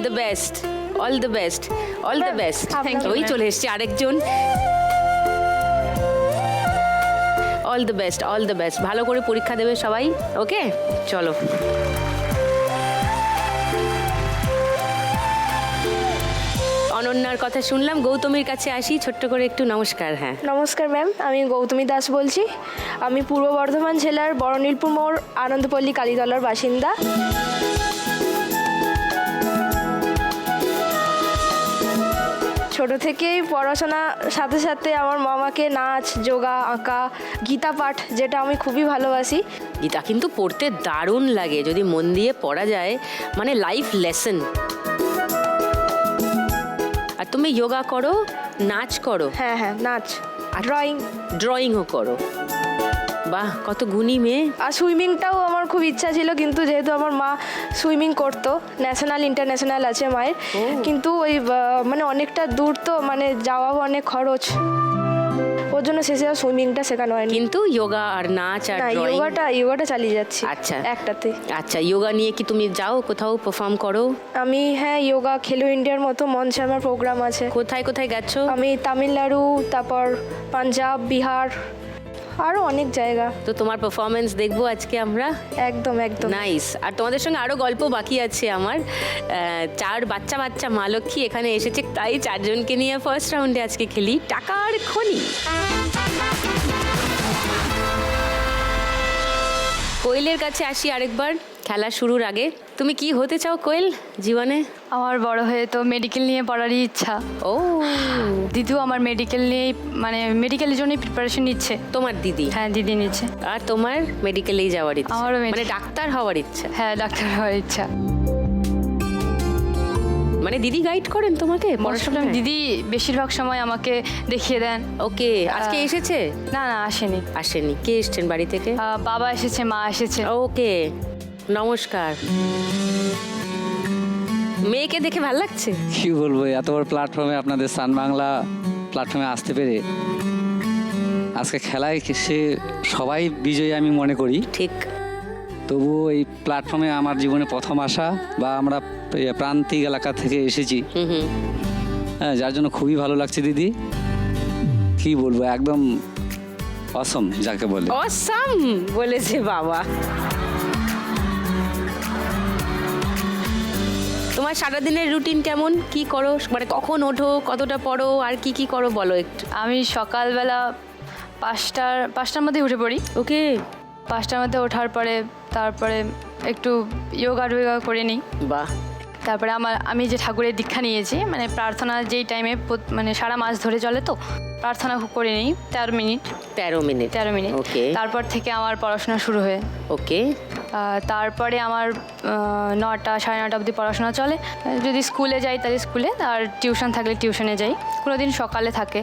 The best, all the best, all the best. আপনাকে ওই চলে এসছে আরেকজন। All the best, all the best. ভালো করে পরীক্ষা দেবে সবাই, ওকে? চলো। অনন্যার কথা শুনলাম, গৌতমীর কাছে আসি। ছোট্ট করে একটু নমস্কার। হ্যাঁ, নমস্কার ম্যাম, আমি গৌতমী দাস বলছি। আমি পূর্ব বর্ধমান জেলার বড়নীলপুর মোড় আনন্দপল্লী কালীতলার বাসিন্দা। ছোট থেকেই পড়াশোনার সাথে সাথে আমার মামাকে নাচ, যোগা, আঁকা, গীতা পাঠ, যেটা আমি খুবই ভালোবাসি। গীতা কিন্তু পড়তে দারুণ লাগে যদি মন দিয়ে পড়া যায়, মানে লাইফ লেসন। আর তুমি যোগা করো, নাচ করো? হ্যাঁ হ্যাঁ, নাচ, ড্রয়িং। ড্রয়িংও করো? বাহ, কত গুণী মেয়ে। আর সুইমিংটাও আমার খুব ইচ্ছা ছিল, কিন্তু যেহেতু আমার মা সুইমিং করতো, ন্যাশনাল ইন্টারন্যাশনাল আছে মায়ের, কিন্তু ওই মানে অনেকটা দূর, তো মানে যাওয়া অনেক খরচ, ওর জন্য শেষে আর সুইমিংটা শেখানো হয়নি। কিন্তু যোগা আর নাচ আর না, ড্রয়িং? যোগাটা চালিয়ে যাচ্ছি। আচ্ছা, একটাতে। আচ্ছা, যোগা নিয়ে কি তুমি যাও কোথাও পারফর্ম করো? আমি হ্যাঁ, যোগা খেলো ইন্ডিয়ার মতো মঞ্চে আমার প্রোগ্রাম আছে। কোথায় কোথায় গেছো? আমি তামিলনাড়ু, তারপর পাঞ্জাব, বিহার, আরও অনেক জায়গা। তো তোমার পারফরমেন্স দেখবো আজকে আমরা। একদম একদম। নাইস। আর তোমাদের সঙ্গে আরো গল্প বাকি আছে আমার। 4 বাচ্চা বাচ্চা মা লক্ষ্মী এখানে এসেছে, তাই 4 জনকে নিয়ে ফার্স্ট রাউন্ডে আজকে খেলি টাকার খনি। কোয়েলের কাছে আসি আরেকবার খেলা শুরুর আগে। তুমি কি হতে চাও কোয়েল জীবনে? আমার বড় হয়ে তো মেডিকেল নিয়ে পড়ারই ইচ্ছা। ও, দিদিও আমার মেডিকেল নিয়েই, মানে মেডিকেলের জন্যই প্রিপারেশন নিচ্ছে। তোমার দিদি? হ্যাঁ, দিদি নিচ্ছে। আর তোমার মেডিকেলেই যাওয়ার ইচ্ছা? আমারও মানে ডাক্তার হওয়ার ইচ্ছা? হ্যাঁ, ডাক্তার হওয়ার ইচ্ছা। মানে দিদি গাইড করেন তোমাকে পড়াশোনায়? দিদি বেশিরভাগ সময় আমাকে দেখিয়ে দেন। ওকে, আজকে এসেছে? না না, আসেনি। আসেনি? কে এসছেন বাড়ি থেকে? বাবা এসেছে, মা এসেছে। ওকে, নমস্কার। মেয়েকে দেখে ভালো লাগছে? কি বলবো, এত বড় প্ল্যাটফর্মে আপনাদের সান বাংলা প্ল্যাটফর্মে আসতে পেরে, আজকে খেলায় সে সবাই বিজয়ী আমি মনে করি। ঠিক। তবুও এই প্ল্যাটফর্মে আমার জীবনে প্রথম আসা, বা আমরা প্রান্তিক এলাকা থেকে এসেছি, হ্যাঁ, যার জন্য খুবই ভালো লাগছে দিদি। কি বলবো, একদম অসম যাকে বলে। অসাম বলেছে বাবা। তোমার সারাদিনের রুটিন কেমন? কি করো, মানে কখন ওঠো, কতটা পড়ো, আর কি কি করো বলো একটু। আমি সকালবেলা 5টার মধ্যে উঠে পড়ি। ওকে। 5টার মধ্যে ওঠার পরে তারপরে একটু যোগা করে নিই। বাহ। তারপরে আমি যে ঠাকুরের দীক্ষা নিয়েছি, মানে প্রার্থনা যেই টাইমে মানে সারা মাস ধরে চলে, তো প্রার্থনা করে নিই 13 মিনিট। 13 মিনিট। ওকে। তারপর থেকে আমার পড়াশোনা শুরু হয়ে। ওকে। তারপরে আমার 9টা, 9:30 অবধি পড়াশোনা চলে। যদি স্কুলে যাই তাহলে স্কুলে, আর টিউশন থাকলে টিউশনে যাই। কোনো দিন সকালে থাকে,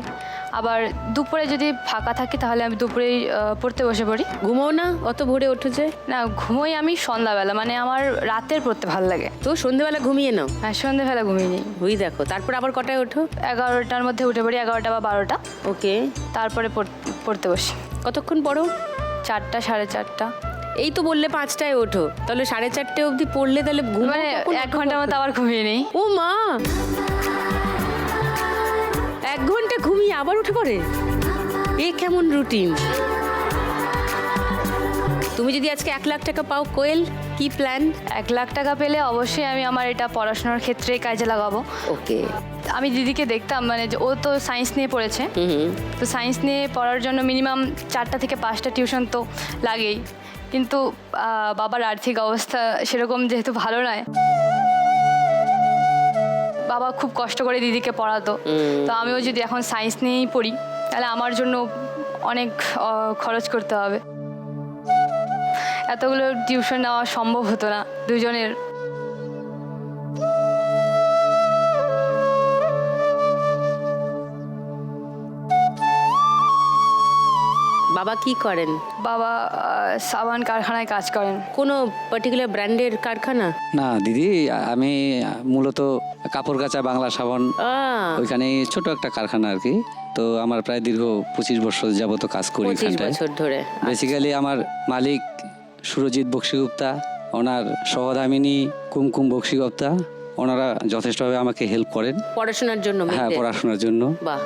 আবার দুপুরে যদি ফাঁকা থাকে তাহলে আমি দুপুরেই পড়তে বসে পড়ি। ঘুমোও না? অত ভোরে ওঠো যে? না, ঘুমোই আমি সন্ধ্যাবেলা, মানে আমার রাতের পড়তে ভালো লাগে। তো সন্ধ্যেবেলা ঘুমিয়ে নাও? হ্যাঁ, সন্ধ্যেবেলা ঘুমিয়ে নিই। ওই দেখো, তারপর আবার কটায় ওঠো? 11টার মধ্যে উঠে পড়ি, 11টা বা 12টা। ওকে। তারপরে পড়তে বসি। কতক্ষণ পড়ো? 4টা, 4:30। এই তো বললে 5টায় ওঠো, তাহলে 4:30 অবধি পড়লে তাহলে মানে 1 ঘন্টার মতো আবার ঘুমিয়ে নেই। ও মা, 1 ঘন্টা ঘুমিয়ে আবার উঠে পড়ে? এ কেমন রুটিন? তুমি যদি আজকে 1 লাখ টাকা পাও কোয়েল, কি প্ল্যান? 1 লাখ টাকা পেলে অবশ্যই আমি আমার এটা পড়াশোনার ক্ষেত্রে কাজে লাগাবো। ওকে। আমি দিদিকে দেখতাম, মানে ও তো সায়েন্স নিয়ে পড়েছে, তো সায়েন্স নিয়ে পড়ার জন্য মিনিমাম 4টা থেকে 5টা টিউশন তো লাগেই। কিন্তু বাবার আর্থিক অবস্থা সেরকম যেহেতু ভালো নয়, বাবা খুব কষ্ট করে দিদিকে পড়াতো। তো আমিও যদি এখন সায়েন্স নিয়েই পড়ি তাহলে আমার জন্য অনেক খরচ করতে হবে। এতগুলো টিউশন নেওয়া সম্ভব হতো না দুজনের। বাবা কি করেন? বাবা সাবান কারখানায় কাজ করেন। কোনো পার্টিকুলার ব্র্যান্ডের কারখানা? না দিদি, আমি মূলত কাপড় কাচা বাংলা সাবান, ওইখানে ছোট একটা কারখানা আর কি। তো আমার প্রায় দীর্ঘ 25 বছর যাবত কাজ করি 25 এখানটায়। বছর ধরে। বেসিক্যালি আমার মালিক সুরজিৎ বক্সিগুপ্তা, ওনার সহধর্মিনী কুমকুম বক্সিগুপ্তা, ওনারা যথেষ্টভাবে আমাকে হেল্প করেন। পড়াশোনার জন্য হ্যাঁ, মেয়েদের? পড়াশোনার জন্য। বাহ।